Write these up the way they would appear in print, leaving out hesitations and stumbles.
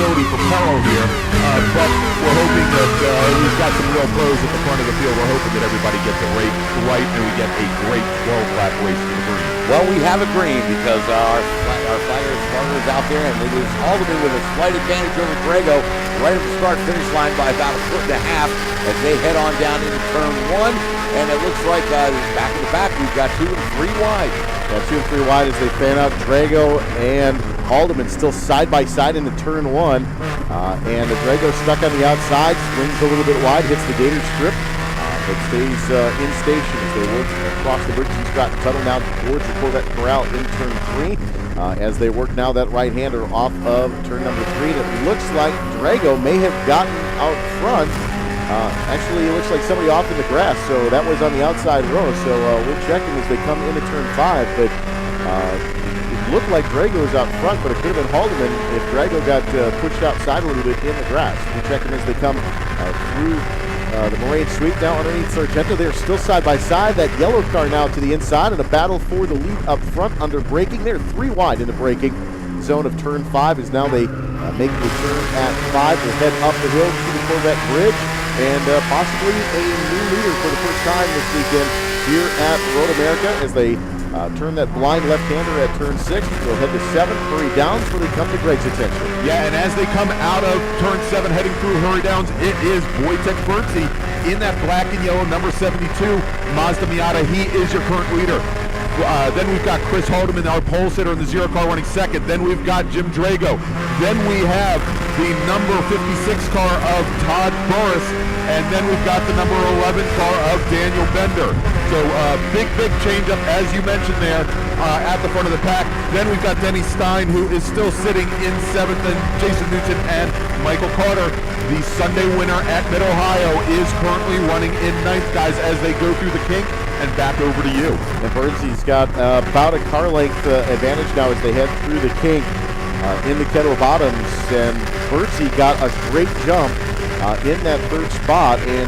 possibility for peril here, but we're hoping that we've got some real pros at the front of the field. We're hoping that everybody gets it right and we get a great 12-lap race to the green. Well, we have a green because our flagger is out there, and it is Haldeman with a slight advantage over Drago right at the start-finish line by about 1.5 feet as they head on down into turn 1. And it looks like back in the back, we've got 2 and 3 wide. Yeah, 2 and 3 wide as they fan out. Drago and Haldeman still side by side into turn 1. And the Drago stuck on the outside, swings a little bit wide, hits the gator strip, but stays in station as they work across the bridge. He's got Tuttle now towards the Corvette Corral in turn 3. As they work now that right-hander off of turn number 3. And it looks like Drago may have gotten out front. Actually, it looks like somebody off in the grass, so that was on the outside row. So we're checking as they come into turn 5. But it looked like Drago was out front, but it could have been Haldeman if Drago got pushed outside a little bit in the grass. We're checking as they come through the Moraine sweep now underneath Sargento. They're still side by side. That yellow car now to the inside, and a battle for the lead up front under braking. They're 3 wide in the braking zone of turn 5 as now they make the turn at 5. They'll head up the hill to the Corvette Bridge, and possibly a new leader for the first time this weekend here at Road America as they turn that blind left-hander at turn 6. They'll head to 7, hurry downs where they come to Greg's attention. Yeah, and as they come out of turn 7, heading through hurry downs, it is Wojtek Bertzi in that black and yellow number 72 Mazda Miata. He is your current leader. Then we've got Chris Haldeman, our pole sitter in the 0 car, running second. Then we've got Jim Drago. Then we have the number 56 car of Todd Buras. And then we've got the number 11 car of Daniel Bender. So big change-up, as you mentioned there, at the front of the pack. Then we've got Denny Stein, who is still sitting in 7th, and Jason Newton and Michael Carter, the Sunday winner at Mid-Ohio, is currently running in 9th, guys, as they go through the kink. And back over to you. And Birdsy's got about a car length advantage now as they head through the kink in the Kettle Bottoms. And Birdsey got a great jump in that 3rd spot and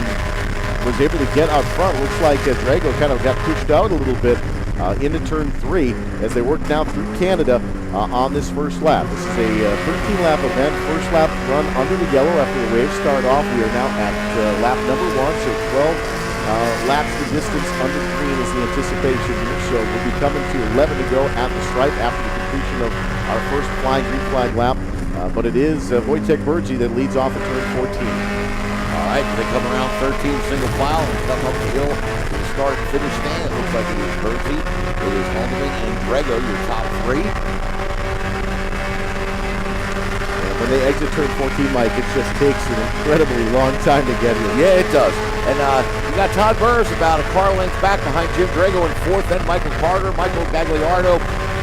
was able to get out front. Looks like Drago kind of got pushed out a little bit into turn 3 as they work now through Canada on this first lap. This is a 13-lap event. First lap run under the yellow after the wave start off. We are now at lap number 1, so 12 laps the distance under green is the anticipation here. So we'll be coming to 11 to go at the stripe after the completion of our first flying green flag lap. But it is Wojtek Bertzi that leads off at turn 14. All right, they come around 13 single file and come up the hill to the start and finish stand. It looks like it is Bertzi, it is Haldeman, and Drago, your top 3. When they exit turn 14, Mike, it just takes an incredibly long time to get here. Yeah, it does. And you got Todd Buras about a car length back behind Jim Drago in 4th, then Michael Carter, Michael Gagliardo,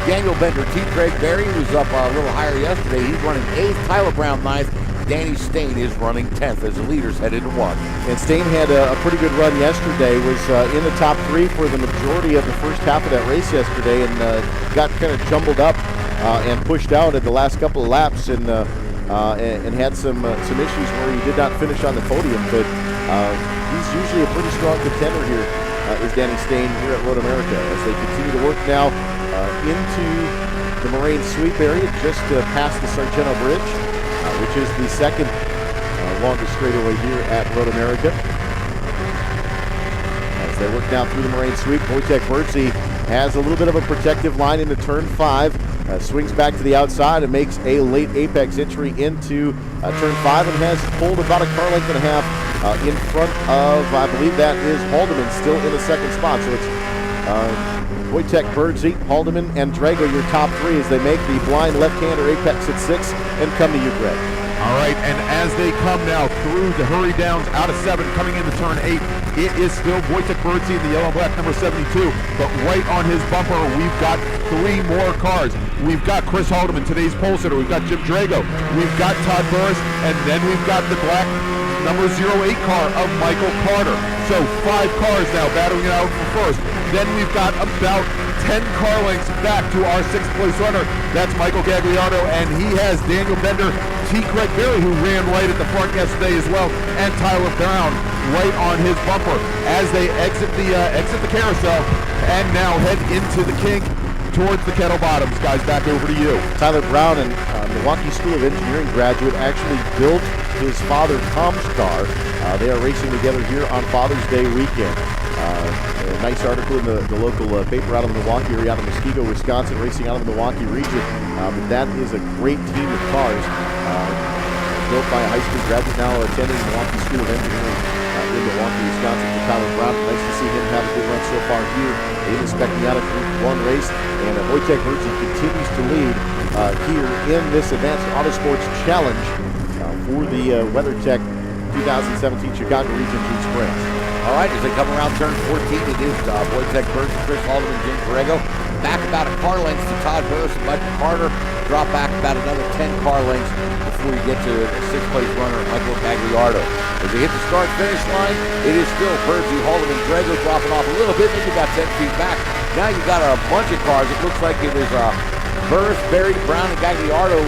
Daniel Bender, T. Craig Berry, who's up a little higher yesterday. He's running 8th, Tyler Brown 9th, Danny Stain is running 10th as the leaders head into 1. And Stain had a pretty good run yesterday, was in the top 3 for the majority of the first half of that race yesterday, and got kind of jumbled up and pushed out at the last couple of laps, and had some issues where he did not finish on the podium, but he's usually a pretty strong contender here, is Danny Stain here at Road America as they continue to work now into the Moraine Sweep area just past the Sargento Bridge, which is the second longest straightaway here at Road America. As they work now through the Moraine Sweep, Wojtek Bertzi has a little bit of a protective line into turn 5. Swings back to the outside and makes a late apex entry into turn 5 and has pulled about a car length and a half in front of, I believe that is Haldeman, still in the 2nd spot. So it's Wojtek Bertzi, Haldeman, and Drago, your top 3 as they make the blind left-hander apex at 6 and come to you, Greg. All right, and as they come now through the hurry downs out of 7, coming into turn 8, it is still Wojtek Bertzi in the yellow and black number 72, but right on his bumper, we've got 3 more cars. We've got Chris Haldeman, today's pole sitter. We've got Jim Drago. We've got Todd Buras, and then we've got the black number 08 car of Michael Carter. So 5 cars now battling it out for first. Then we've got about 10 car lengths back to our 6th place runner. That's Michael Gagliardo, and he has Daniel Bender, T. Craig Berry, who ran right at the front yesterday as well, and Tyler Brown right on his bumper as they exit the carousel and now head into the kink towards the Kettle Bottoms. Guys, back over to you. Tyler Brown and Milwaukee School of Engineering graduate, actually built his father Tom's car. They are racing together here on Father's Day weekend. A nice article in the local paper out of Milwaukee area, out of Muskego, Wisconsin, racing out of the Milwaukee region. But that is a great team of cars built by a high school graduate now attending Milwaukee School of Engineering in Milwaukee, Wisconsin, for Tyler Brown. Nice to see him have a good run so far here in the Spec Miata Group 1 race. And Wojtek Bertzi continues to lead here in this Advanced Autosports Challenge for the WeatherTech 2017 Chicago Region 2 Sprint. All right, as they come around turn 14, it is Wojtek Bertzi, Chris Haldeman, Jim Drago. Back about a car length to Todd Buras and Michael Carter. Drop back about another 10 car lengths before you get to the 6th place runner, Michael Gagliardo. As they hit the start-finish line, it is still Bertzi, Haldeman, Drago dropping off a little bit. Then you got 10 feet back. Now you got a bunch of cars. It looks like it is Buras, Berry, Brown, and Gagliardo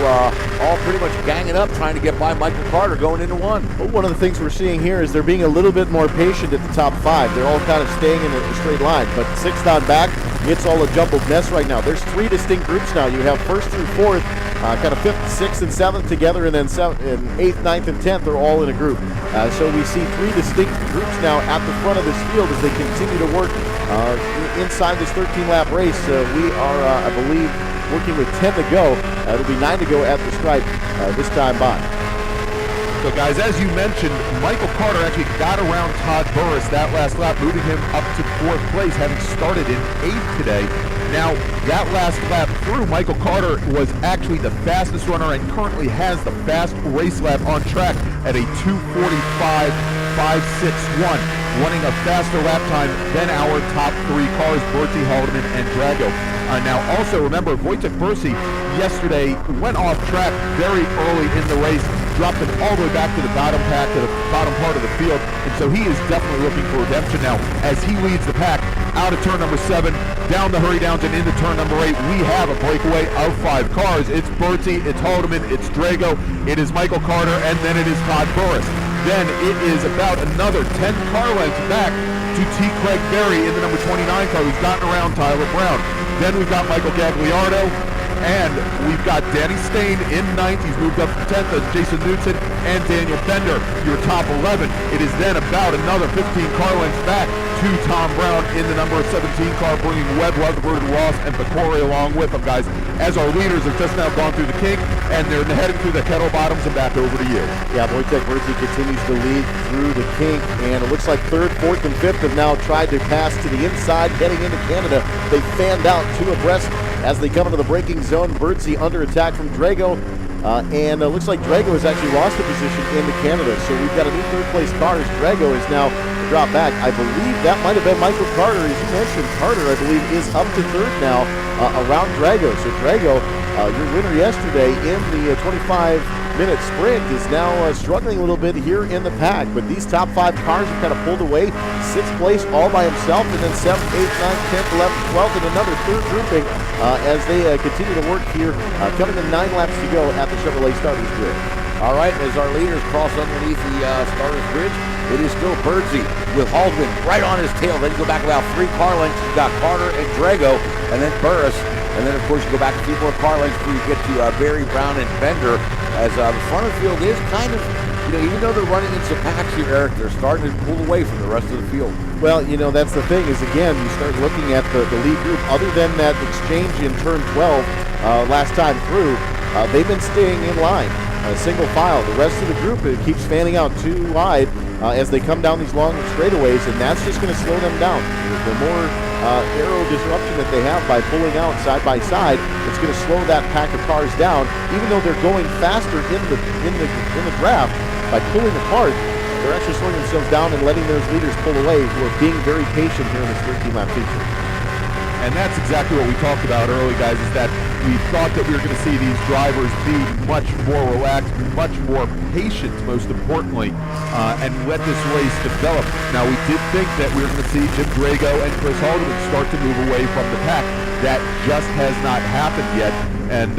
all pretty much ganging up, trying to get by Michael Carter going into one. Well, one of the things we're seeing here is they're being a little bit more patient at the top 5. They're all kind of staying in a straight line, but 6th on back, it's all a jumbled mess right now. There's 3 distinct groups now. You have 1st through 4th, kind of 5th, 6th, and 7th together, and then 8th, 9th, and 10th are all in a group. So we see 3 distinct groups now at the front of this field as they continue to work inside this 13-lap race. We are, I believe, working with 10 to go. It'll be 9 to go at the stripe this time by. So guys, as you mentioned, Michael Carter actually got around Todd Buras that last lap, moving him up to 4th place, having started in 8th today. Now, that last lap through, Michael Carter was actually the fastest runner and currently has the fast race lap on track at a 2:45.561, running a faster lap time than our top 3 cars, Bertzi, Haldeman, and Drago. Now, also remember, Wojtek Bertzi yesterday went off track very early in the race, dropped it all the way back to the bottom pack, to the bottom part of the field, and so he is definitely looking for redemption now as he leads the pack out of turn number 7, down the hurry downs and into turn number 8. We have a breakaway of 5 cars. It's Bertzi, it's Haldeman, it's Drago, it is Michael Carter, and then it is Todd Buras. Then it is about another 10 car lengths back to T. Craig Berry in the number 29 car, who's gotten around Tyler Brown. Then we've got Michael Gagliardo, and we've got Danny Stain in 9th. He's moved up to 10th as Jason Knudsen and Daniel Bender, your top 11. It is then about another 15 car lengths back to Tom Brown in the number 17 car, bringing Webb, Rutherford, Ross, and Pecori along with them, guys, as our leaders have just now gone through the kink, and they're heading through the kettle bottoms and back over to you. Yeah, Wojtek Bertzi continues to lead through the kink, and it looks like 3rd, 4th, and 5th have now tried to pass to the inside, heading into Canada. They fanned out 2 abreast as they come into the braking zone. Bertzi under attack from Drago, and it looks like Drago has actually lost a position into Canada. So we've got a new 3rd place car as Drago is now dropped back. I believe that might have been Michael Carter. As you mentioned, Carter, I believe, is up to 3rd now around Drago. So Drago, your winner yesterday in the 25-minute sprint, is now struggling a little bit here in the pack. But these top 5 cars have kind of pulled away. 6th place all by himself, and then 7th, 8th, 9th, 10th, 11th, 12th, and another 3rd grouping as they continue to work here, coming to 9 laps to go at the Chevrolet Starters Grid. All right, as our leaders cross underneath the Starters Bridge, it is still Bertzi with Haldeman right on his tail. Then you go back about 3 car lengths. You've got Carter and Drago, and then Buras. And then, of course, you go back a few more car lengths before you get to Berry, Brown, and Bender. As the front of the field is kind of, even though they're running in some packs here, Eric, they're starting to pull away from the rest of the field. Well, that's the thing is, again, you start looking at the lead group. Other than that exchange in turn 12 last time through, they've been staying in line. Single file. The rest of the group, it keeps fanning out too wide as they come down these long straightaways, and that's just going to slow them down. The more aero disruption that they have by pulling out side by side, it's going to slow that pack of cars down. Even though they're going faster in the draft, by pulling apart, they're actually slowing themselves down and letting those leaders pull away, who are being very patient here in this 13-lap feature. And that's exactly what we talked about early, guys, is that we thought that we were going to see these drivers be much more relaxed, much more patient, most importantly, and let this race develop. Now, we did think that we were going to see Jim Drago and Chris Haldeman start to move away from the pack. That just has not happened yet. And,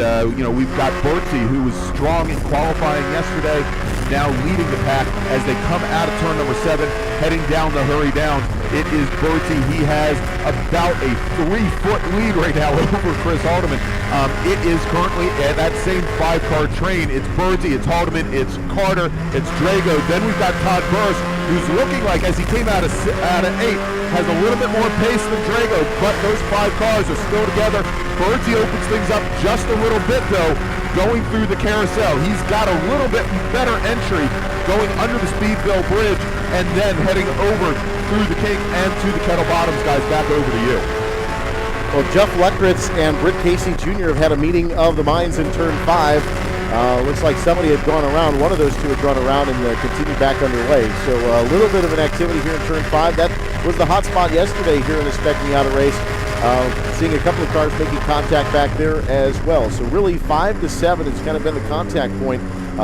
we've got Bertzi, who was strong in qualifying yesterday, now leading the pack as they come out of turn number 7, heading down the hurry downs. It is Bertie. He has about a 3-foot lead right now over Chris Haldeman. It is currently at that same 5-car train. It's Bertie, it's Haldeman, it's Carter, it's Drago. Then we've got Todd Buras, who's looking like, as he came out of 8, has a little bit more pace than Drago, but those 5 cars are still together. Bertie opens things up just a little bit, though, going through the carousel. He's got a little bit better entry going under the Speedville Bridge and then heading over through the King and to the Kettle Bottoms. Guys, back over to you. Well, Jeff Leckritz and Britt Casey Jr. have had a meeting of the minds in turn 5. Looks like somebody had gone around. One of those two had gone around and continued back underway. So a little bit of an activity here in turn 5. That was the hot spot yesterday here in the Spec Miata race. Seeing a couple of cars making contact back there as well. So really 5 to 7 has kind of been the contact point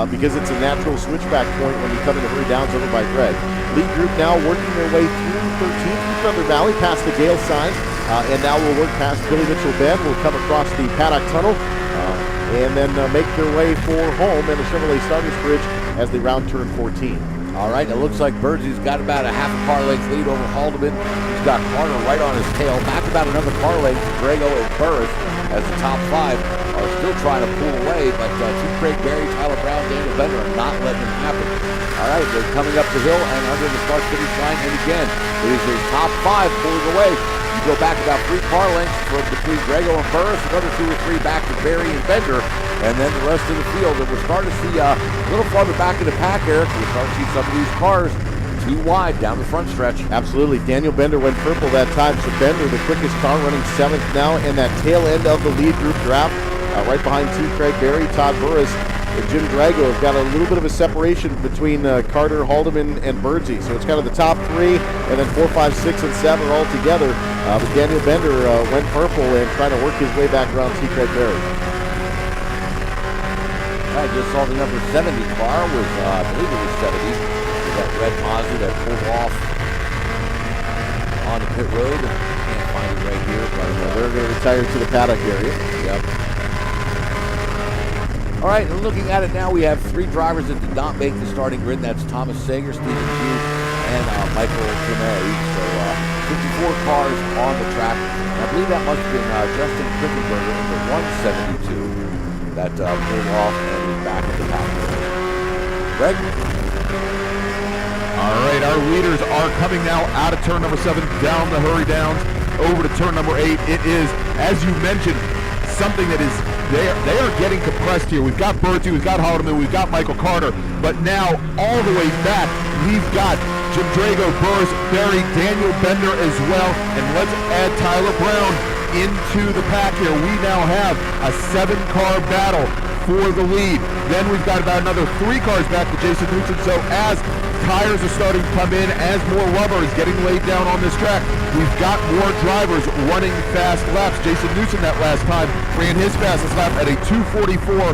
because it's a natural switchback point when you come into hurry downs over by Greg. Lead group now working their way through 13th through Thunder Valley past the Gale sign. And now we'll work past Billy Mitchell Bend. We'll come across the Paddock Tunnel and then make their way for home and the Chevrolet Starters Bridge as they round turn 14. All right, it looks like Birdsy's got about a half a car length lead over Haldeman. He's got Carter right on his tail. Back about another car length to Drago and Buras as the top 5 are still trying to pull away, but Craig Berry, Tyler Brown, Daniel Bender are not letting it happen. All right, they're coming up the hill and under the start-finish line, and again, it is his top 5 pulling away. You go back about 3 car lengths from between Drago and Buras, another 2 or 3 back to Berry and Bender, and then the rest of the field. And we're starting to see a little farther back in the pack, Eric. We're starting to see some of these cars too wide down the front stretch. Absolutely. Daniel Bender went purple that time, so Bender, the quickest car, running 7th now in that tail end of the lead group draft. Right behind T. Craig Berry, Todd Buras, and Jim Drago have got a little bit of a separation between Carter, Haldeman, and Birdsey. So it's kind of the top 3, and then 4, 5, 6, and 7 are all together. But Daniel Bender went purple and trying to work his way back around T. Craig Berry. I just saw the number 70 car was, I believe it was 70. With that red Mazda that pulled off on the pit road. Can't find it right here, but they're going to retire to the paddock area. Yep. All right, and looking at it now, we have 3 drivers that did not make the starting grid. That's Thomas Sager, Stephen Hughes, and Michael Tremay. So 54 cars on the track. And I believe that must have been Justin Krickenberger in the 172 that pulled off and is back in the pack. Greg? All right, our leaders are coming now out of turn number 7, down the hurry downs, over to turn number 8. It is, as you mentioned, something that is, they are getting compressed here. We've got Bertie, we've got Haldeman, we've got Michael Carter, but now all the way back, we've got Jim Drago, Buras, Berry, Daniel Bender as well, and let's add Tyler Brown into the pack here. We now have a 7-car battle for the lead. Then we've got about another 3 cars back to Jason Newton. So as tires are starting to come in, as more rubber is getting laid down on this track, we've got more drivers running fast laps. Jason Newton that last time ran his fastest lap at a 2:44.45.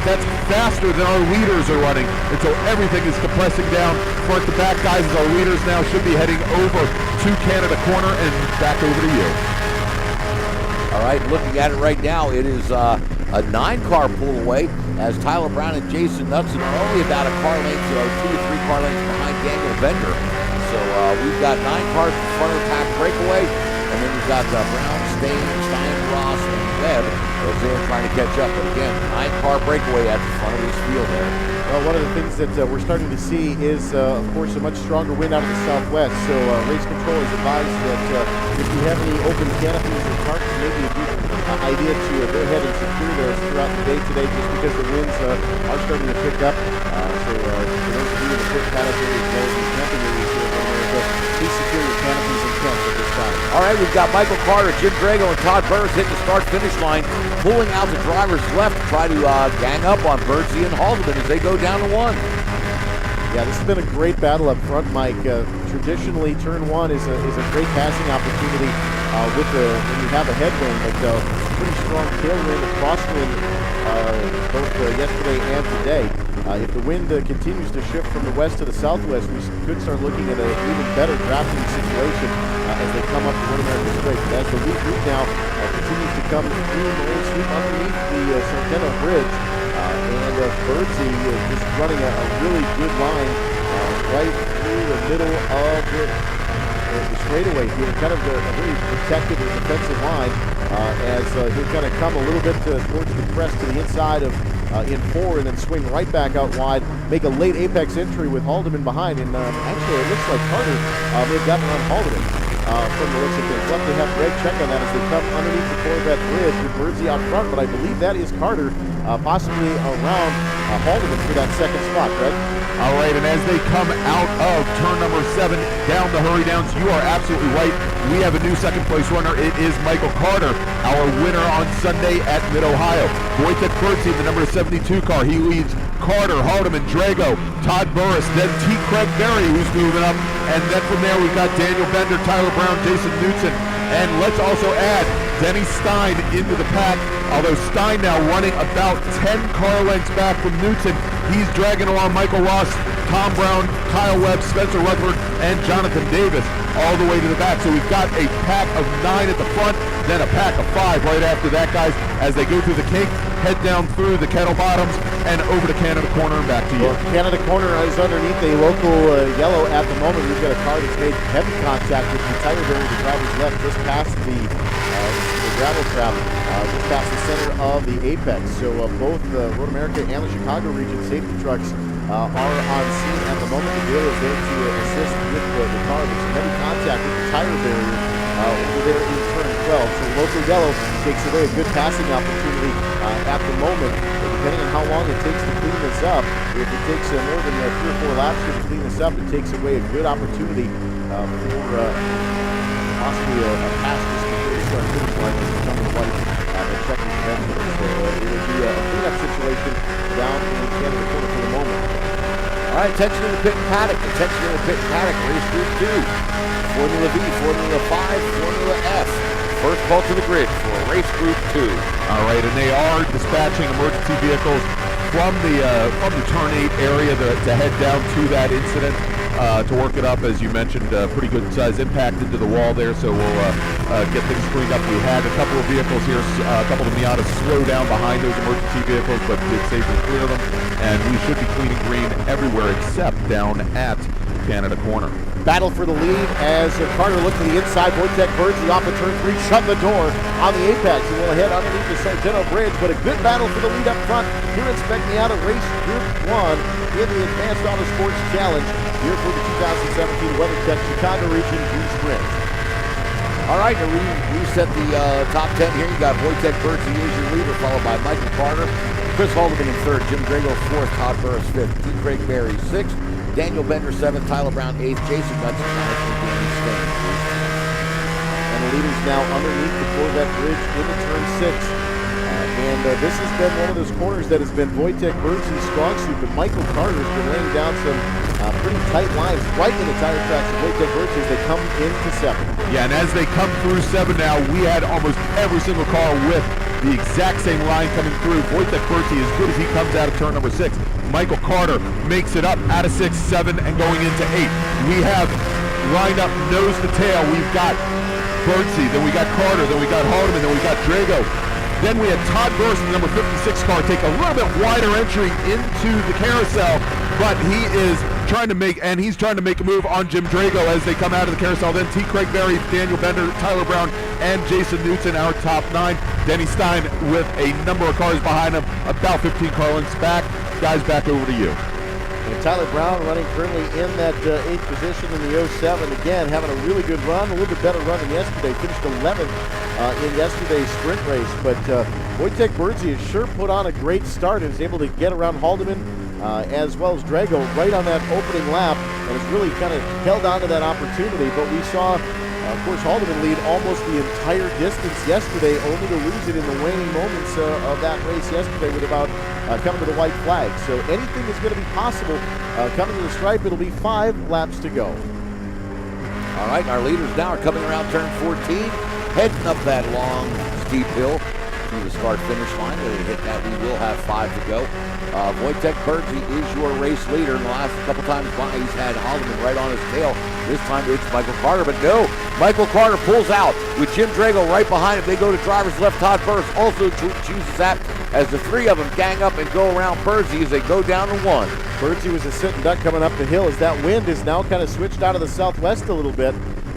That's faster than our leaders are running. And so everything is compressing down front to back, guys, as our leaders now should be heading over to Canada Corner and back over to you. All right, looking at it right now, it is a 9-car pull away as Tyler Brown and Jason Knudsen are only about a car length, 2 to 3 car lengths behind Daniel Bender. So we've got 9 cars in front of the pack breakaway, and then we've got Brown, Stein, Ross, and Webb as they're trying to catch up. But again, 9-car breakaway at the front of this field there. Well, one of the things that we're starting to see is, of course, a much stronger wind out of the southwest. So race control has advised that if you have any open canopies or tarps, maybe a good idea to go ahead and secure those throughout the day today, just because the winds are starting to pick up. So for those of you in the pit paddock area as well as the camping areas here in America, please secure your canopies and tents at this time. All right, we've got Michael Carter, Jim Drago, and Todd Buras hitting the start-finish line, pulling out the drivers left to try to gang up on Birdsey and Haldeman as they go down to 1. Yeah, this has been a great battle up front, Mike. Traditionally, turn 1 is a great passing opportunity when you have a headwind, but pretty strong tailwind and crosswind both yesterday and today. If the wind continues to shift from the west to the southwest, we could start looking at an even better drafting situation as they come up the Mid-America Straight. But as the lead group now continues to come through Marine Sweep underneath the Centeno Bridge, and Birdsey just running a really good line right through the middle of the straightaway here, kind of a very protected or defensive line as he'll kind of come a little bit towards the crest to the inside of in 4 and then swing right back out wide, make a late apex entry with Haldeman behind, and actually it looks like Carter may have gotten on Haldeman from the looks of things. We'll have to have Greg check on that as they come underneath the Corvette bridge with Birdsey out front, but I believe that is Carter possibly around Haldeman for that second spot, Greg. All right, and as they come out of turn number 7 down the hurry downs, you are absolutely right. We have a new second place runner. It is Michael Carter, our winner on Sunday at Mid-Ohio. Wojtek Birdsey, the number 72 car. He leads Carter, Haldeman, Drago, Todd Buras, then T. Craig Berry, who's moving up. And then from there, we've got Daniel Bender, Tyler Brown, Jason Knutson. And let's also add Denny Stein into the pack, although Stein now running about 10 car lengths back from Knutson. He's dragging along Michael Ross, Tom Brown, Kyle Webb, Spencer Rutherford, and Jonathan Davis all the way to the back. So we've got a pack of 9 at the front, then a pack of 5 right after that, guys, as they go through the kink, head down through the kettle bottoms, and over to Canada Corner and back to you. Well, Canada Corner is underneath a local yellow at the moment. We've got a car that's made heavy contact with the tire bearing the driver's left just past the gravel trap, just past the center of the apex. So both the Road America and the Chicago region safety trucks are on scene at the moment. The dealer is there to assist with the car. There's some heavy contact with the tire barrier over there in turn 12. So local yellow takes away a good passing opportunity at the moment. But depending on how long it takes to clean this up, if it takes more than 3 or 4 laps to clean this up, it takes away a good opportunity for possibly a pass just before the start finish line when it's coming to white and checking convention. So it will be a cleanup situation down in Canada Corner for the moment. All right, attention in the pit and paddock. Attention in the pit and paddock. Race Group 2. Formula V, Formula 5, Formula F. First call to the grid for Race Group 2. All right, and they are dispatching emergency vehicles from the turn 8 area to head down to that incident to work it up. As you mentioned, pretty good size impact into the wall there, so we'll get things cleaned up. We had a couple of vehicles here, a couple of Miatas slow down behind those emergency vehicles, but did safely clear them, and we should be cleaning green everywhere except down at Canada Corner. Battle for the lead as Carter looked to the inside. Wojtek Birdsey off of turn 3, shut the door on the apex. He will head underneath the Sargento Bridge, but a good battle for the lead up front here in Spec Miata Race Group 1 in the Advanced Auto Sports Challenge here for the 2017 WeatherTech Chicago Region G Sprint. All right, to reset the top 10 here, you got Wojtek Birdsey as your leader, followed by Michael Carter, Chris Haldeman in 3rd, Jim Drago 4th, Todd Buras 5th, T. Craig Berry 6th, Daniel Bender 7th, Tyler Brown 8th, Jason Knutson 9th, and Danny Stein. And the leaders now underneath the Corvette Bridge into turn 6. And this has been one of those corners that has been Wojtek Birdsey's strong suit, but Michael Carter's been laying down some pretty tight lines right in the tire tracks of Wojtek Birdsey as they come into 7. Yeah, and as they come through 7 now, we had almost every single car with the exact same line coming through. Wojtek Birdsey, as good as he comes out of turn number 6. Michael Carter makes it up out of 6, 7, and going into 8. We have lined up nose to tail. We've got Birdsey, then we got Carter, then we got Haldeman, then we got Drago. Then we had Todd Buras, the number 56 car, take a little bit wider entry into the carousel, but he's trying to make a move on Jim Drago as they come out of the carousel. Then T. Craig Berry, Daniel Bender, Tyler Brown, and Jason Knutson, our top 9. Denny Stein with a number of cars behind him, about 15 car lengths back. Guys, back over to you. And Tyler Brown running currently in that 8th position in the 07. Again, having a really good run, a little bit better run than yesterday. Finished 11th in yesterday's sprint race. But Wojtek Birdsey has sure put on a great start and is able to get around Haldeman as well as Drago right on that opening lap and has really kind of held on to that opportunity. But we saw, of course, Haldeman lead almost the entire distance yesterday, only to lose it in the waning moments of that race yesterday with about coming to the white flag. So anything is going to be possible coming to the stripe. It'll be 5 laps to go. All right, our leaders now are coming around turn 14, heading up that long, steep hill to the start-finish line. When they hit that, we will have 5 to go. Wojtek Birdsey is your race leader. In the last couple times by, he's had Haldeman right on his tail. This time it's Michael Carter, but no, Michael Carter pulls out with Jim Drago right behind him. They go to driver's left. Todd Buras also chooses that as the three of them gang up and go around Birdsey as they go down to one. Birdsey was a sit and duck coming up the hill as that wind is now kind of switched out of the southwest a little bit.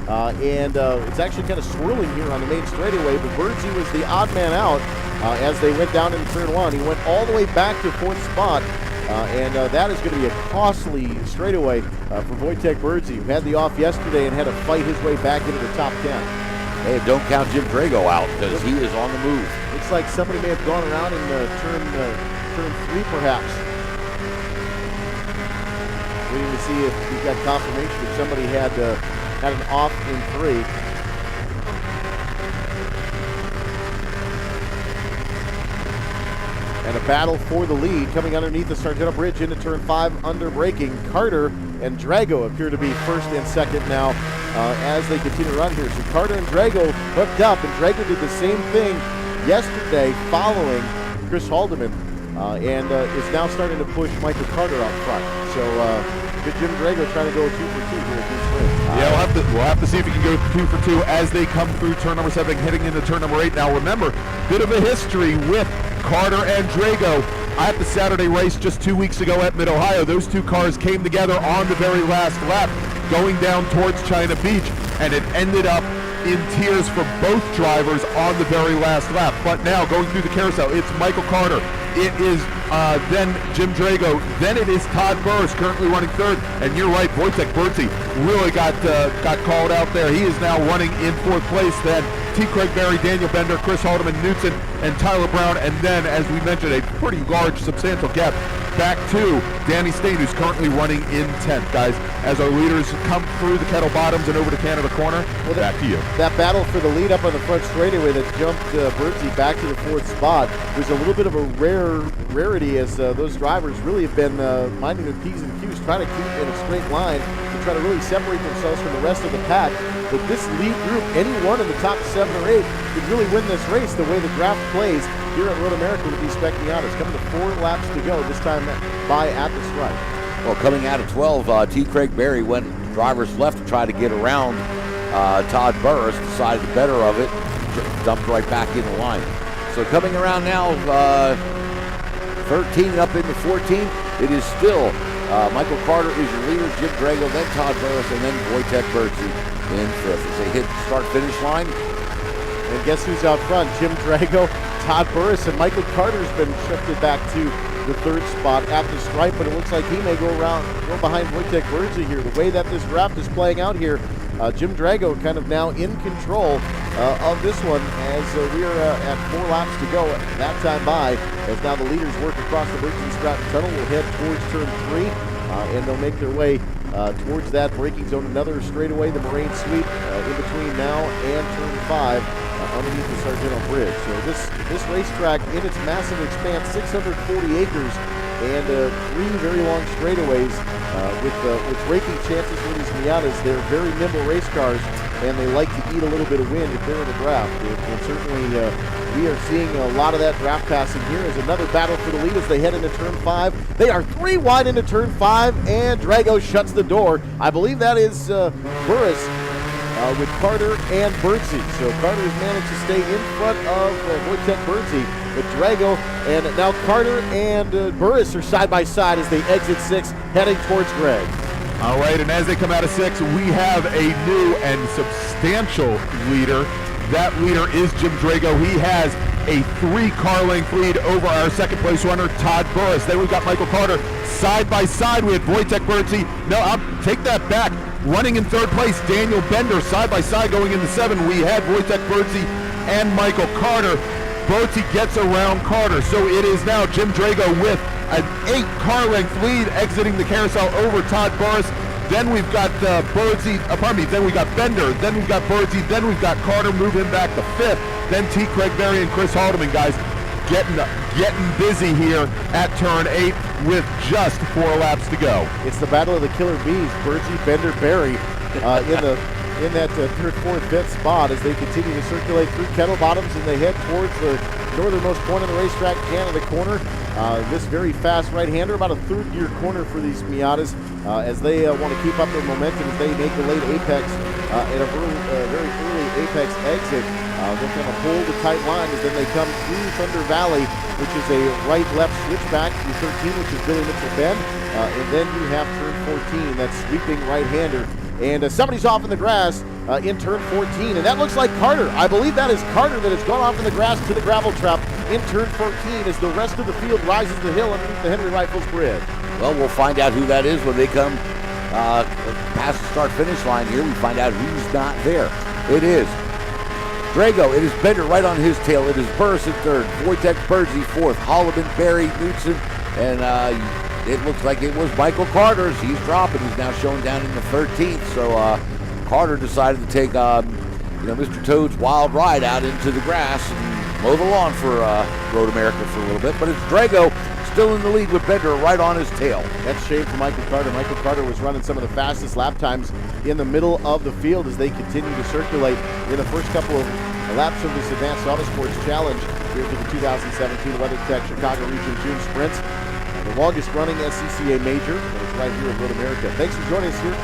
And it's actually kind of swirling here on the main straightaway, but Birdsey was the odd man out as they went down into turn one. He went all the way back to fourth spot. And that is going to be a costly straightaway for Wojtek Birdsey, who had the off yesterday and had to fight his way back into the top 10. Hey, don't count Jim Drago out because he is on the move. Looks like somebody may have gone around in turn three, perhaps. Waiting to see if we've got confirmation if somebody had an off in three. And a battle for the lead coming underneath the Sargento Bridge into turn 5 under braking. Carter and Drago appear to be first and second now as they continue to run here. So Carter and Drago hooked up, and Drago did the same thing yesterday following Chris Haldeman and is now starting to push Michael Carter out front. So good Jim Drago trying to go 2 for 2 here at Goose Lake. Yeah, we'll have to see if he can go 2 for 2 as they come through turn number 7, heading into turn number 8. Now remember, bit of a history with Carter and Drago. At the Saturday race just 2 weeks ago at Mid-Ohio, those two cars came together on the very last lap going down towards China Beach, and it ended up in tears for both drivers on the very last lap. But now going through the carousel, it's Michael Carter, it is then Jim Drago, then it is Todd Buras currently running third, and you're right, Wojtek Birdsey really got called out there. He is now running in fourth place. Then T. Craig Berry, Daniel Bender, Chris Haldeman, Knutson, and Tyler Brown, and then, as we mentioned, a pretty large, substantial gap back to Danny Stain, who's currently running in 10th. Guys, as our leaders come through the Kettle Bottoms and over to Canada Corner, well, back to you. That battle for the lead up on the front straightaway that jumped Birdsey back to the fourth spot was a little bit of a rarity as those drivers really have been minding their P's and Q's, trying to keep in a straight line to try to really separate themselves from the rest of the pack. But this lead group, anyone in the top 7 or 8 could really win this race the way the draft plays here at Road America with these Spec Miatas. Coming to 4 laps to go, this time by at the stripe. Well, coming out of 12, T. Craig Berry went drivers left to try to get around Todd Buras, decided the better of it, dumped right back in the line. So coming around now, 13 up into 14, it is still Michael Carter is your leader, Jim Drago, then Todd Buras, and then Wojtek Birdsey in fifth as they hit the start-finish line. And guess who's out front? Jim Drago, Todd Buras, and Michael Carter's been shifted back to the third spot at the stripe, but it looks like he may go behind Wojtek Birdsey here. The way that this draft is playing out here, Jim Drago kind of now in control of this one as we are at 4 laps to go. That time by, as now the leaders work across the Bridge and Stratton Tunnel, will head towards turn 3, and they'll make their way towards that braking zone. Another straightaway, the Moraine Sweep, in between now and turn 5 underneath the Sargento Bridge. So this racetrack, in its massive expanse, 640 acres, and 3 very long straightaways with braking chances for these Miatas. They're very nimble race cars, and they like to eat a little bit of wind if they're in a draft. And certainly we are seeing a lot of that draft passing here as another battle for the lead as they head into turn 5. They are 3 wide into turn 5, and Drago shuts the door. I believe that is Buras with Carter and Birdsey. So Carter has managed to stay in front of Wojtek Birdsey, but Drago and now Carter and Buras are side by side as they exit 6, heading towards Greg. All right, and as they come out of 6, we have a new and substantial leader. That leader is Jim Drago. He has a 3-car length lead over our second place runner, Todd Buras. Then we've got Michael Carter side by side with Wojtek Birdsey. No, I'll take that back. Running in third place, Daniel Bender side by side going into 7. We had Wojtek Birdsey and Michael Carter. Birdsey gets around Carter, so it is now Jim Drago with an 8-car length lead exiting the carousel over Todd Buras. Then we've got then we've got Bender, then we've got Birdsey, then we've got Carter, move him back to 5th. Then T. Craig Berry and Chris Haldeman, guys, getting busy here at turn 8 with just 4 laps to go. It's the battle of the killer bees. Birdsey, Bender, Berry in that third, fourth, 5th spot as they continue to circulate through Kettle Bottoms and they head towards the northernmost point of the racetrack, Canada Corner. This very fast right-hander, about a third-gear corner for these Miatas as they want to keep up their momentum as they make the late apex at a very early apex exit. They're going to hold a tight line as then they come through Thunder Valley, which is a right-left switchback through 13, which is Billy Mitchell Bend. And then you have turn 14, that sweeping right-hander. And somebody's off in the grass in turn 14, and that looks like Carter. I believe that is Carter that has gone off in the grass to the gravel trap in turn 14 as the rest of the field rises the hill underneath the Henry Rifles Bridge. Well, we'll find out who that is when they come past the start-finish line here. We find out who's not there. It is Drago. It is Bender right on his tail. It is Buras in third. Wojtek Bergy fourth. Haldeman, Barry, Knudsen, and it looks like it was Michael Carter's. He's dropping. He's now showing down in the 13th. So Carter decided to take Mr. Toad's wild ride out into the grass and mow the lawn for Road America for a little bit. But it's Drago still in the lead with Bender right on his tail. That's shame for Michael Carter. Michael Carter was running some of the fastest lap times in the middle of the field as they continue to circulate in the first couple of laps of this Advanced Autosports Challenge here for the 2017 WeatherTech Chicago Region June Sprints. The longest running SCCA major, and it's right here at Road America. Thanks for joining us here.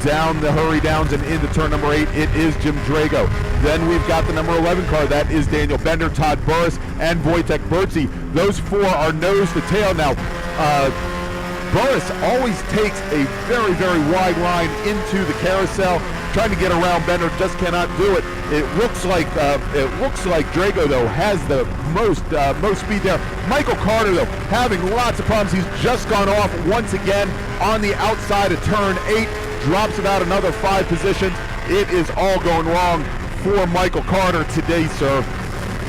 Down the hurry downs and into turn number 8, it is Jim Drago. Then we've got the number 11 car, that is Daniel Bender, Todd Buras, and Wojtek Bergy. Those four are nose to tail now. Buras always takes a very, very wide line into the carousel, trying to get around Bender, just cannot do it. It looks like Drago though has the most speed there. Michael Carter though having lots of problems. He's just gone off once again on the outside of turn 8. Drops about another 5 positions. It is all going wrong for Michael Carter today, sir.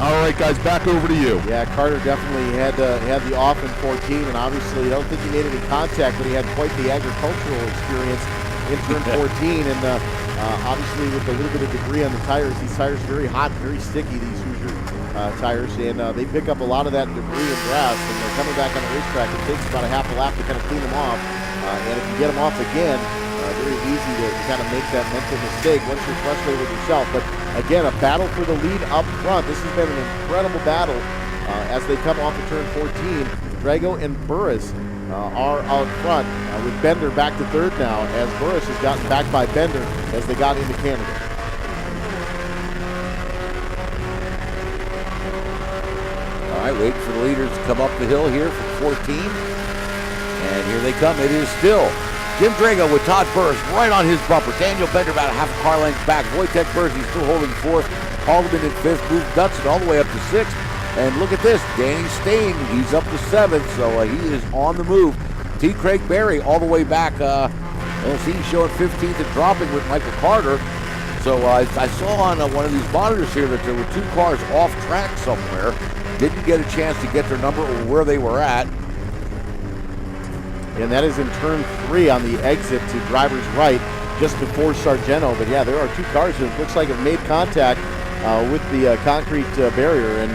All right, guys, back over to you. Yeah, Carter definitely had the off in 14, and obviously I don't think he made any contact, but he had quite the agricultural experience in turn 14, and obviously with a little bit of debris on the tires, these tires are very hot, very sticky, these Hoosier tires, and they pick up a lot of that debris and grass, and they're coming back on the racetrack. It takes about a half a lap to kind of clean them off, and if you get them off again, very easy to kind of make that mental mistake once you're frustrated with yourself. But again, a battle for the lead up front. This has been an incredible battle as they come off of turn 14. Drago and Buras are out front with Bender back to third now as Buras has gotten back by Bender as they got into Canada. All right, waiting for the leaders to come up the hill here from 14. And here they come. It is still Jim Drago with Todd Buras right on his bumper. Daniel Bender about a half a car length back. Wojtek Bergy still holding fourth. Haldeman in fifth. Moved Dutson all the way up to sixth. And look at this, Danny Stain, he's up to seventh, so he is on the move. T. Craig Berry all the way back. He's showing 15th and dropping with Michael Carter. So I saw on one of these monitors here that there were 2 cars off track somewhere. Didn't get a chance to get their number or where they were at. And that is in turn 3 on the exit to driver's right, just before Sargento. But yeah, there are 2 cars that looks like have made contact with the concrete barrier. And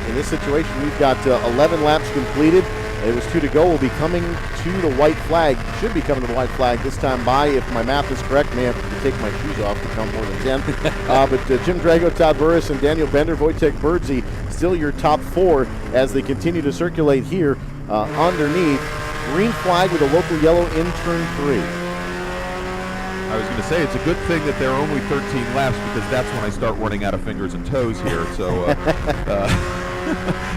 in this situation, we've got 11 laps completed. It was 2 to go. We'll be coming to the white flag. Should be coming to the white flag this time by, if my math is correct. May have to take my shoes off to count more than 10. But Jim Drago, Todd Buras, and Daniel Bender, Wojtek Bergy, still your top 4 as they continue to circulate here underneath. Green flag with a local yellow in turn 3. I was going to say it's a good thing that there are only 13 laps because that's when I start running out of fingers and toes here. So,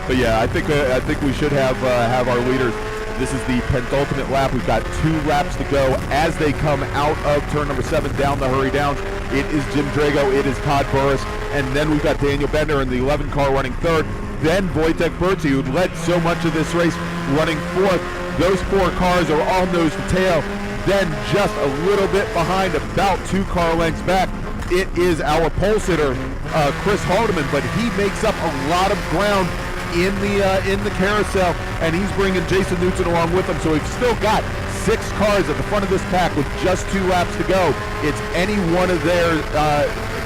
but yeah, I think we should have our leaders. This is the penultimate lap. We've got 2 laps to go as they come out of turn number 7 down the hurry downs. It is Jim Drago, it is Todd Buras, and then we've got Daniel Bender in the 11 car running third. Then Wojtek Bergy, who led so much of this race, running fourth. Those 4 cars are all nose to tail. Then just a little bit behind, about 2 car lengths back, it is our pole sitter, Chris Haldeman, but he makes up a lot of ground in the carousel, and he's bringing Jason Newton along with him. So we've still got 6 cars at the front of this pack with just 2 laps to go. It's any one of their,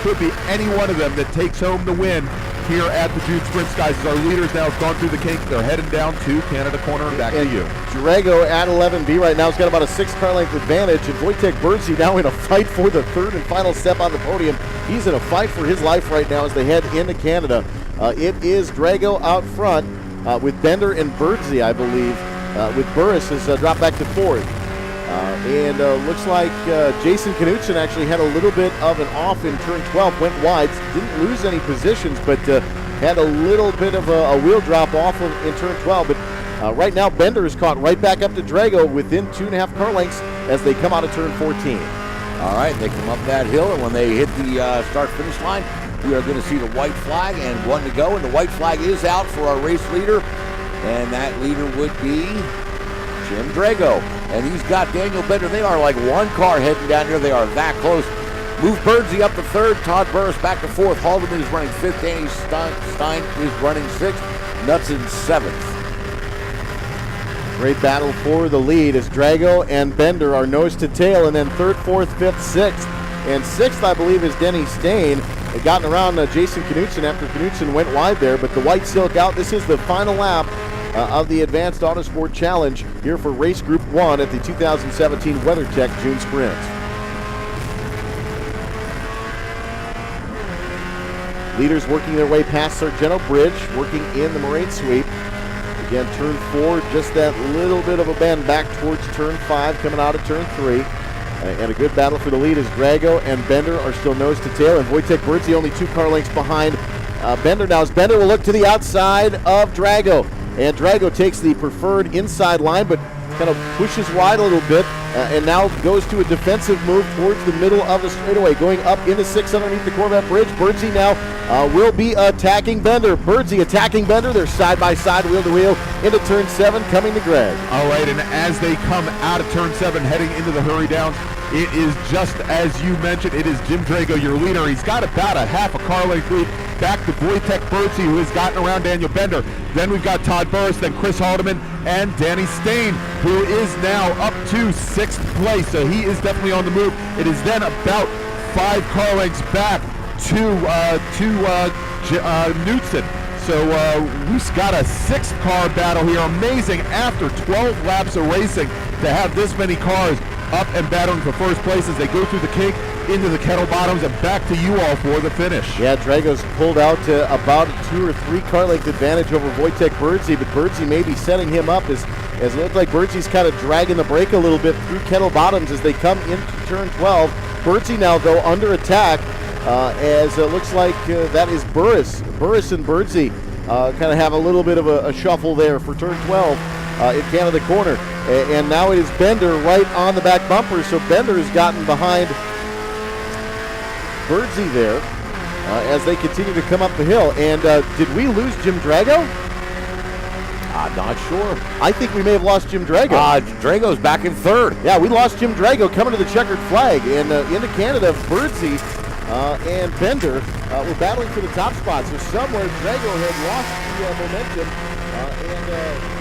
could be any one of them that takes home the win here at the June Sprints, guys. As our leaders now have gone through the kink, they're heading down to Canada Corner and back to you. Drago at 11B right now has got about a 6-car length advantage, and Wojtek Bursey now in a fight for the 3rd and final step on the podium. He's in a fight for his life right now as they head into Canada. It is Drago out front with Bender and Birdsey, I believe, with Buras has dropped back to 4th. And looks like Jason Knutson actually had a little bit of an off in turn 12, went wide, didn't lose any positions, but had a little bit of a wheel drop off in turn 12. But right now, Bender is caught right back up to Drago within 2.5 car lengths as they come out of turn 14. All right, they come up that hill, and when they hit the start-finish line, we are going to see the white flag and 1 to go, and the white flag is out for our race leader, and that leader would be Jim Drago. And he's got Daniel Bender. They are like 1 car heading down here. They are that close. Move Birdsey up to 3rd. Todd Buras back to 4th. Haldeman is running 5th. Danny Stein is running 6th. Nuts in 7th. Great battle for the lead as Drago and Bender are nose to tail, and then 3rd, 4th, 5th, 6th. And 6th, I believe, is Denny Stain. They've gotten around Jason Knutson after Knutson went wide there, but the white silk out. This is the final lap of the Advanced Autosport Challenge here for Race Group 1 at the 2017 WeatherTech June Sprints. Leaders working their way past Sargento Bridge, working in the Moraine Sweep. Again, turn 4, just that little bit of a bend back towards turn 5, coming out of turn 3. And a good battle for the lead as Drago and Bender are still nose to tail, and Wojtek Bursey only 2 car lengths behind Bender now, as Bender will look to the outside of Drago. And Drago takes the preferred inside line, but kind of pushes wide a little bit, and now goes to a defensive move towards the middle of the straightaway, going up into 6 underneath the Corvette Bridge. Birdsey now will be attacking Bender. Birdsey attacking Bender. They're side by side, wheel to wheel, into turn 7, coming to Greg. All right, and as they come out of turn 7, heading into the hurry downs, it is just as you mentioned. It is Jim Drago, your leader. He's got about a half a car length lead back to Wojtek Bursey, who has gotten around Daniel Bender. Then we've got Todd Buras, then Chris Haldeman, and Danny Stain, who is now up to 6th place. So he is definitely on the move. It is then about 5 car lengths back to Knutson. So we've got a 6-car battle here. Amazing after 12 laps of racing to have this many cars up and battling for first place as they go through the kink into the kettle bottoms and back to you all for the finish. Yeah, Drago's pulled out to about a 2 or 3 car length advantage over Wojtek Bursey, but Bursey may be setting him up as it looks like Bursey's kind of dragging the brake a little bit through kettle bottoms as they come into turn 12. Bursey now, though, under attack as it looks like that is Buras. Buras and Bursey kind of have a little bit of a shuffle there for turn 12 in Canada Corner. And now it is Bender right on the back bumper, so Bender has gotten behind Birdsey there as they continue to come up the hill. And did we lose Jim Drago? I'm not sure. I think we may have lost Jim Drago. Drago's back in 3rd. Yeah, we lost Jim Drago coming to the checkered flag. And into Canada, Birdsey and Bender were battling for the top spot. So somewhere Drago had lost the momentum and